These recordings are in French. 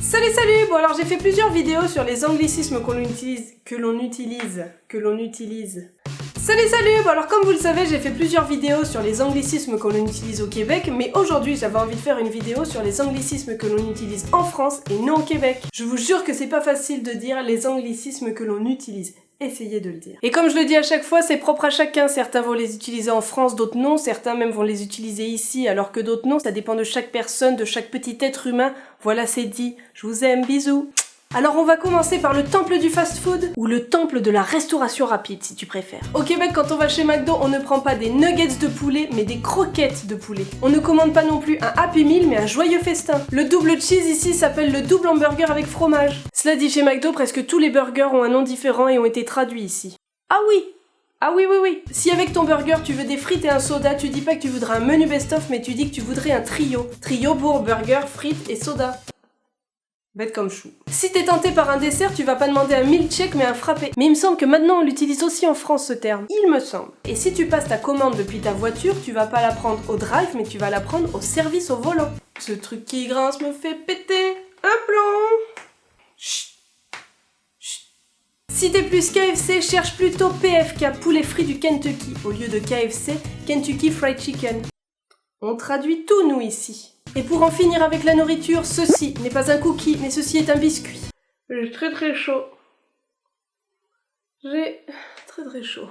Salut. Bon alors j'ai fait plusieurs vidéos sur les anglicismes que l'on utilise. Salut. Bon alors comme vous le savez, j'ai fait plusieurs vidéos sur les anglicismes que l'on utilise au Québec, mais aujourd'hui j'avais envie de faire une vidéo sur les anglicismes que l'on utilise en France et non au Québec. Je vous jure que c'est pas facile de dire les anglicismes que l'on utilise. Essayez de le dire. Et comme je le dis à chaque fois, c'est propre à chacun. Certains vont les utiliser en France, d'autres non. Certains même vont les utiliser ici, alors que d'autres non. Ça dépend de chaque personne, de chaque petit être humain. Voilà, c'est dit. Je vous aime, bisous. Alors on va commencer par le temple du fast-food, ou le temple de la restauration rapide, si tu préfères. Au Québec, quand on va chez McDo, on ne prend pas des nuggets de poulet, mais des croquettes de poulet. On ne commande pas non plus un Happy Meal, mais un joyeux festin. Le double cheese ici s'appelle le double hamburger avec fromage. Cela dit, chez McDo, presque tous les burgers ont un nom différent et ont été traduits ici. Ah oui. Si avec ton burger tu veux des frites et un soda, tu dis pas que tu voudrais un menu best-of, mais tu dis que tu voudrais un trio. Trio pour burger, frites et soda. Bête comme chou. Si t'es tenté par un dessert, tu vas pas demander un milkshake mais un frappé. Mais il me semble que maintenant on l'utilise aussi en France ce terme. Il me semble. Et si tu passes ta commande depuis ta voiture, tu vas pas la prendre au drive mais tu vas la prendre au service au volant. Ce truc qui grince me fait péter un plomb. Chut. Si t'es plus KFC, cherche plutôt PFK, poulet frit du Kentucky, au lieu de KFC, Kentucky Fried Chicken. On traduit tout nous ici. Et pour en finir avec la nourriture, ceci n'est pas un cookie, mais ceci est un biscuit. J'ai très chaud. J'ai très chaud.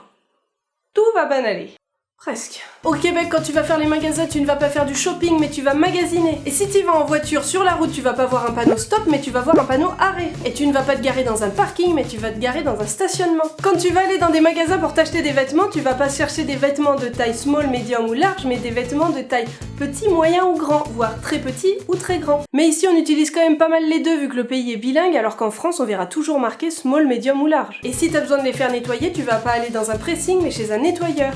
Tout va bien aller. Presque. Au Québec, quand tu vas faire les magasins, tu ne vas pas faire du shopping, mais tu vas magasiner. Et si tu vas en voiture sur la route, tu vas pas voir un panneau stop, mais tu vas voir un panneau arrêt. Et tu ne vas pas te garer dans un parking, mais tu vas te garer dans un stationnement. Quand tu vas aller dans des magasins pour t'acheter des vêtements, tu vas pas chercher des vêtements de taille small, medium ou large, mais des vêtements de taille petit, moyen ou grand, voire très petit ou très grand. Mais ici, on utilise quand même pas mal les deux, vu que le pays est bilingue, alors qu'en France, on verra toujours marqué small, medium ou large. Et si t'as besoin de les faire nettoyer, tu vas pas aller dans un pressing, mais chez un nettoyeur.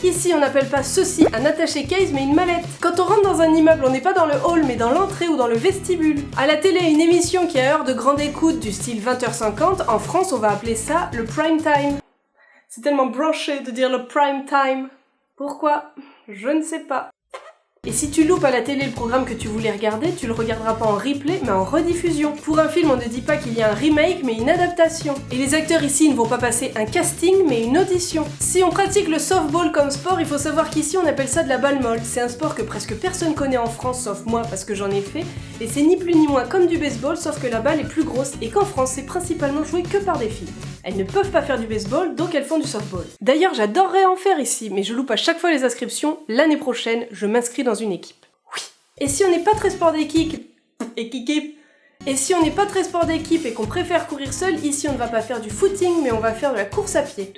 Ici, on n'appelle pas ceci un attaché case, mais une mallette. Quand on rentre dans un immeuble, on n'est pas dans le hall, mais dans l'entrée ou dans le vestibule. À la télé, une émission qui a heure de grande écoute du style 20h50, en France, on va appeler ça le prime time. C'est tellement branché de dire le prime time. Pourquoi? Je ne sais pas. Et si tu loupes à la télé le programme que tu voulais regarder, tu le regarderas pas en replay, mais en rediffusion. Pour un film, on ne dit pas qu'il y a un remake, mais une adaptation. Et les acteurs ici ne vont pas passer un casting, mais une audition. Si on pratique le softball comme sport, il faut savoir qu'ici on appelle ça de la balle molle. C'est un sport que presque personne connaît en France, sauf moi parce que j'en ai fait. Et c'est ni plus ni moins comme du baseball, sauf que la balle est plus grosse et qu'en France, c'est principalement joué que par des filles. Elles ne peuvent pas faire du baseball, donc elles font du softball. D'ailleurs, j'adorerais en faire ici, mais je loupe à chaque fois les inscriptions. L'année prochaine, je m'inscris dans une équipe. Oui. Et si on n'est pas très sport d'équipe, et qu'on préfère courir seul, ici on ne va pas faire du footing, mais on va faire de la course à pied.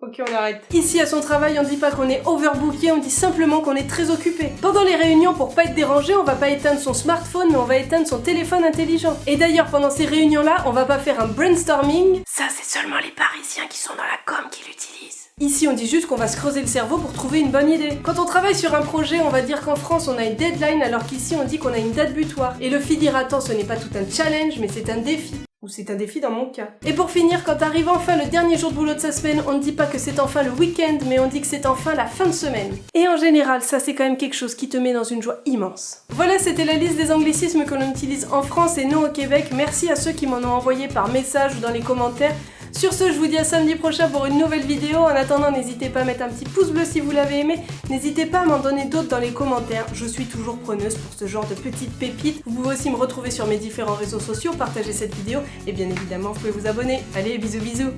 Ok, on arrête. Ici, à son travail, on dit pas qu'on est overbooké, on dit simplement qu'on est très occupé. Pendant les réunions, pour pas être dérangé, on va pas éteindre son smartphone, mais on va éteindre son téléphone intelligent. Et d'ailleurs, pendant ces réunions-là, on va pas faire un brainstorming. Ça, c'est seulement les Parisiens qui sont dans la com qui l'utilisent. Ici, on dit juste qu'on va se creuser le cerveau pour trouver une bonne idée. Quand on travaille sur un projet, on va dire qu'en France, on a une deadline, alors qu'ici, on dit qu'on a une date butoir. Et le fi dira attends, ce n'est pas tout un challenge, mais c'est un défi. Ou c'est un défi dans mon cas. Et pour finir, quand arrive enfin le dernier jour de boulot de sa semaine, on ne dit pas que c'est enfin le week-end, mais on dit que c'est enfin la fin de semaine. Et en général, ça c'est quand même quelque chose qui te met dans une joie immense. Voilà, c'était la liste des anglicismes que l'on utilise en France et non au Québec. Merci à ceux qui m'en ont envoyé par message ou dans les commentaires. Sur ce, je vous dis à samedi prochain pour une nouvelle vidéo. En attendant, n'hésitez pas à mettre un petit pouce bleu si vous l'avez aimé. N'hésitez pas à m'en donner d'autres dans les commentaires. Je suis toujours preneuse pour ce genre de petites pépites. Vous pouvez aussi me retrouver sur mes différents réseaux sociaux, partager cette vidéo et bien évidemment, vous pouvez vous abonner. Allez, bisous bisous.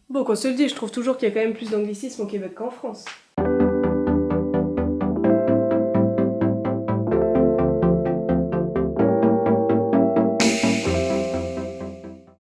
Bon, qu'on se le dit, je trouve toujours qu'il y a quand même plus d'anglicisme au Québec qu'en France.